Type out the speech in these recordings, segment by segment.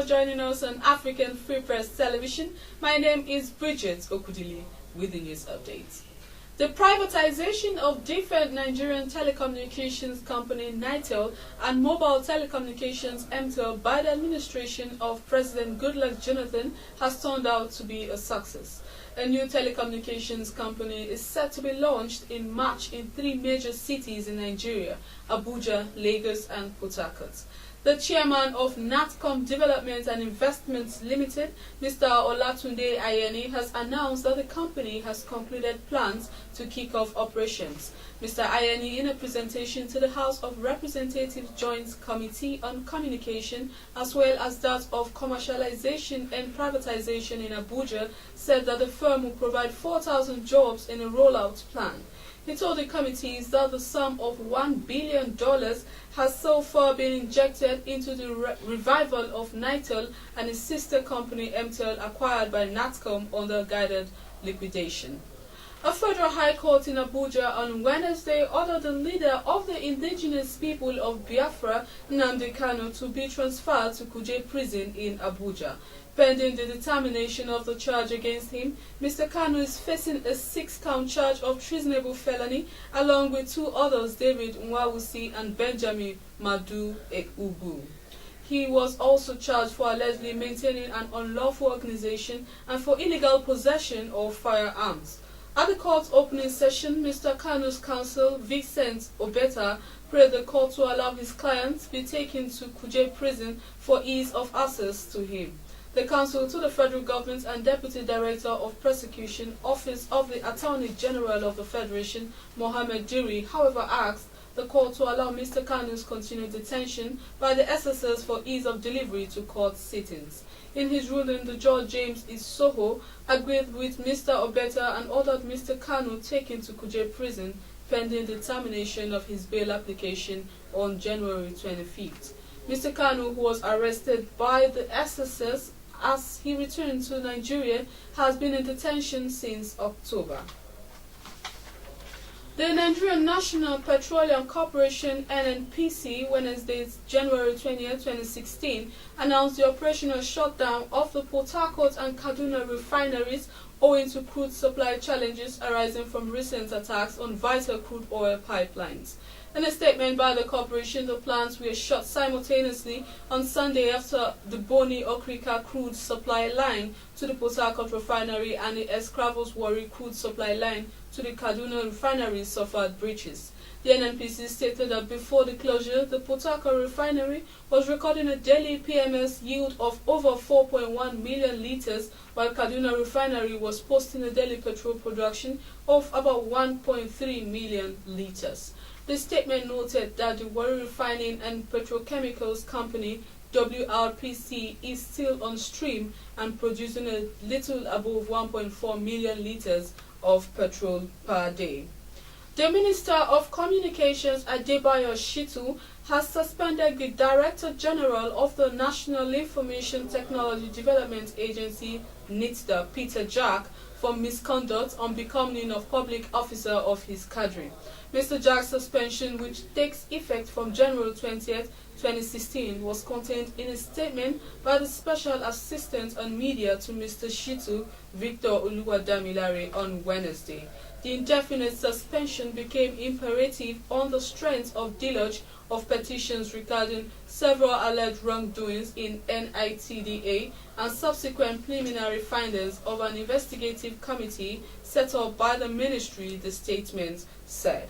for joining us on African Free Press Television. My name is Bridget Okudili with the news updates. The privatization of different Nigerian Telecommunications Company NITDA and Mobile Telecommunications MTEL by the administration of President Goodluck Jonathan has turned out to be a success. A new telecommunications company is set to be launched in March in 3 major cities in Nigeria: Abuja, Lagos and Port Harcourt. The chairman of NATCOM Development and Investments Limited, Mr. Olatunde Ayeni, has announced that the company has concluded plans to kick off operations. Mr. Ayeni, in a presentation to the House of Representatives Joint Committee on Communication, as well as that of Commercialization and Privatization in Abuja, said that the firm will provide 4,000 jobs in a rollout plan. He told the committees that the sum of $1 billion has so far been injected into the revival of NITDA and its sister company MTEL, acquired by NATCOM under guided liquidation. A federal high court in Abuja on Wednesday ordered the leader of the indigenous people of Biafra, Nnamdi Kanu, to be transferred to Kuje prison in Abuja. Pending the determination of the charge against him, Mr. Kanu is facing a 6-count charge of treasonable felony, along with 2 others, David Nwawusi and Benjamin Madu Ekubu. He was also charged for allegedly maintaining an unlawful organization and for illegal possession of firearms. At the court's opening session, Mr. Kanu's counsel, Vincent Obeta, prayed the court to allow his client to be taken to Kuje prison for ease of access to him. The counsel to the federal government and Deputy Director of Prosecution, Office of the Attorney General of the Federation, Mohammed Diri, however, asked the court to allow Mr. Kanu's continued detention by the SSS for ease of delivery to court sittings. In his ruling, the Judge James Isoho agreed with Mr. Obeta and ordered Mr. Kanu taken to Kuje prison pending determination of his bail application on January 25th. Mr. Kanu, who was arrested by the SSS as he returned to Nigeria, has been in detention since October. The Nigerian National Petroleum Corporation (NNPC), Wednesday, January 20, 2016, announced the operational shutdown of the Port Harcourt and Kaduna refineries owing to crude supply challenges arising from recent attacks on vital crude oil pipelines. In a statement by the corporation, the plants were shut simultaneously on Sunday after the Boni Okrika crude supply line to the Port Harcourt refinery and the Escravos Warri crude supply line to the Kaduna refinery suffered breaches. The NNPC stated that before the closure, the Port Harcourt refinery was recording a daily PMS yield of over 4.1 million litres, while Kaduna refinery was posting a daily petrol production of about 1.3 million litres. The statement noted that the Warri Refining and Petrochemicals Company WRPC is still on stream and producing a little above 1.4 million litres of petrol per day. The Minister of Communications, Adebayo Shitu, has suspended the Director General of the National Information Technology Development Agency, NITDA, Peter Jack, for misconduct on becoming a public officer of his cadre. Mr. Jack's suspension, which takes effect from January 20, 2016, was contained in a statement by the Special Assistant on Media to Mr. Shitu, Victor Oluwadamilare, on Wednesday. The indefinite suspension became imperative on the strength of deluge of petitions regarding several alleged wrongdoings in NITDA and subsequent preliminary findings of an investigative committee set up by the ministry, the statement said.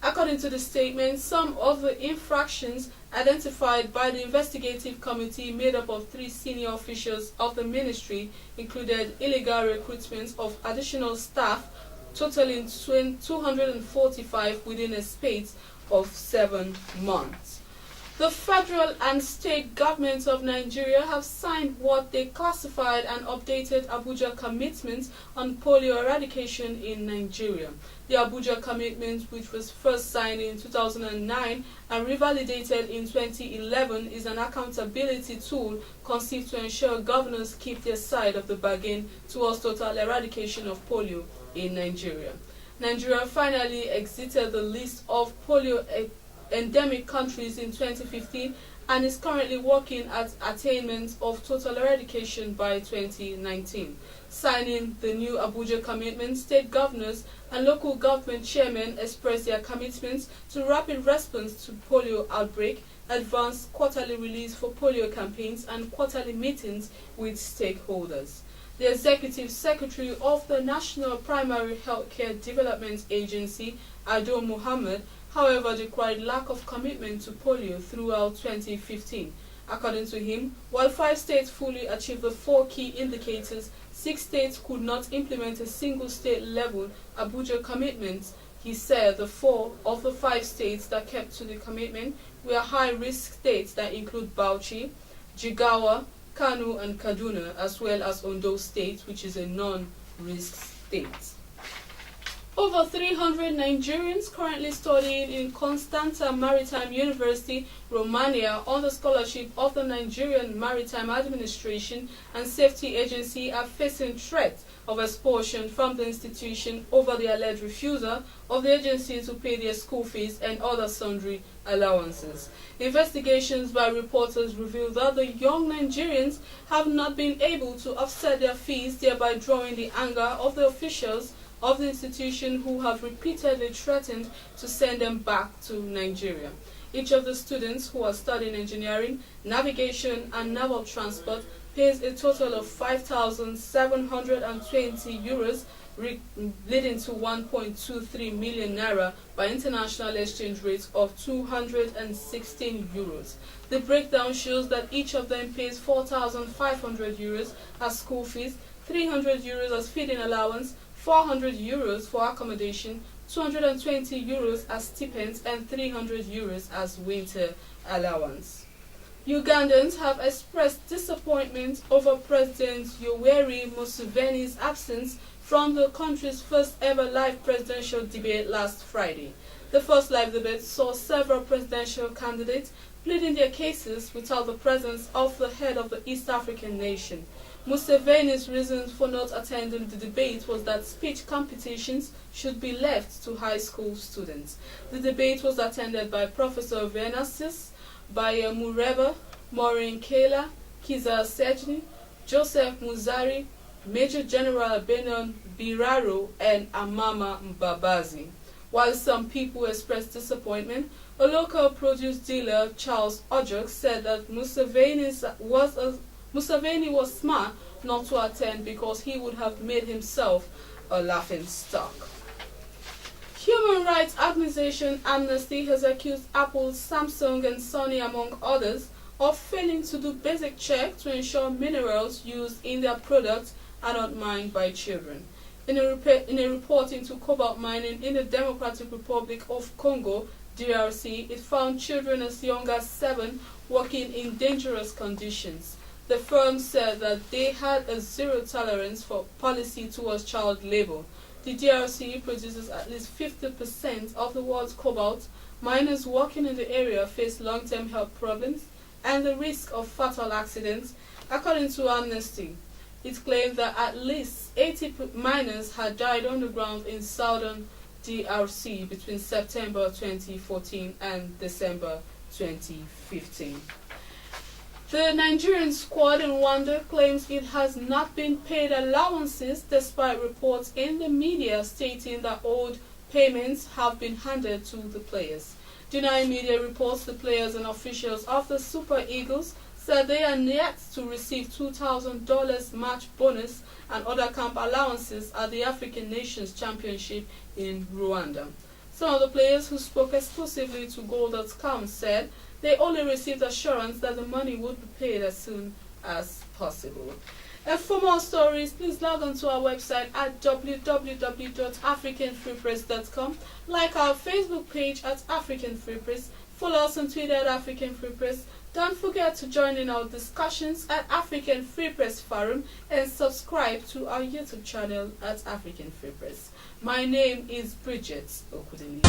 According to the statement, some of the infractions identified by the investigative committee, made up of 3 senior officials of the ministry, included illegal recruitment of additional staff totaling 245 within a space of 7 months. The federal and state governments of Nigeria have signed what they classified an updated Abuja Commitment on polio eradication in Nigeria. The Abuja Commitment, which was first signed in 2009 and revalidated in 2011, is an accountability tool conceived to ensure governors keep their side of the bargain towards total eradication of polio in Nigeria. Nigeria finally exited the list of polio endemic countries in 2015 and is currently working at attainment of total eradication by 2019. Signing the new Abuja Commitment, state governors and local government chairmen expressed their commitment to rapid response to polio outbreak, advanced quarterly release for polio campaigns, and quarterly meetings with stakeholders. The Executive Secretary of the National Primary Healthcare Development Agency, Ado Mohammed, however, decried lack of commitment to polio throughout 2015. According to him, while 5 states fully achieved the 4 key indicators, 6 states could not implement a single state-level Abuja commitment. He said the 4 of the 5 states that kept to the commitment were high-risk states that include Bauchi, Jigawa, Kano and Kaduna, as well as Ondo State, which is a non-risk state. Over 300 Nigerians currently studying in Constanta Maritime University, Romania, on the scholarship of the Nigerian Maritime Administration and Safety Agency are facing threats of expulsion from the institution over the alleged refusal of the agency to pay their school fees and other sundry allowances. Investigations by reporters reveal that the young Nigerians have not been able to offset their fees, thereby drawing the anger of the officials of the institution who have repeatedly threatened to send them back to Nigeria. Each of the students who are studying engineering, navigation and naval transport pays a total of 5,720 euros, leading to 1.23 million naira by international exchange rates of 216 euros. The breakdown shows that each of them pays 4,500 euros as school fees, 300 euros as feeding allowance, 400 euros for accommodation, 220 euros as stipends, and 300 euros as winter allowance. Ugandans have expressed disappointment over President Yoweri Museveni's absence from the country's first ever live presidential debate last Friday. The first live debate saw several presidential candidates pleading their cases without the presence of the head of the East African nation. Museveni's reasons for not attending the debate was that speech competitions should be left to high school students. The debate was attended by Professor Venasius, Baye Mureba, Maureen Kela, Kiza Sejni, Joseph Muzari, Major General Benon Biraro, and Amama Mbabazi. While some people expressed disappointment, a local produce dealer, Charles Ojok, said that Museveni was smart not to attend because he would have made himself a laughing stock. Human rights organization Amnesty has accused Apple, Samsung and Sony, among others, of failing to do basic checks to ensure minerals used in their products are not mined by children. In a report into cobalt mining in the Democratic Republic of Congo DRC, it found children as young as 7 working in dangerous conditions. The firm said that they had a zero tolerance for policy towards child labor. The DRC produces at least 50% of the world's cobalt. Miners working in the area face long-term health problems and the risk of fatal accidents, according to Amnesty. It claimed that at least 80 miners had died underground in southern DRC between September 2014 and December 2015. The Nigerian squad in Rwanda claims it has not been paid allowances despite reports in the media stating that old payments have been handed to the players. Denying media reports, the players and officials of the Super Eagles said they are yet to receive $2,000 match bonus and other camp allowances at the African Nations Championship in Rwanda. Some of the players who spoke exclusively to Goal.com said they only received assurance that the money would be paid as soon as possible. And for more stories, please log on to our website at www.africanfreepress.com, like our Facebook page at African Free Press, follow us on Twitter at African Free Press. Don't forget to join in our discussions at African Free Press Forum and subscribe to our YouTube channel at African Free Press. My name is Bridget Okudili.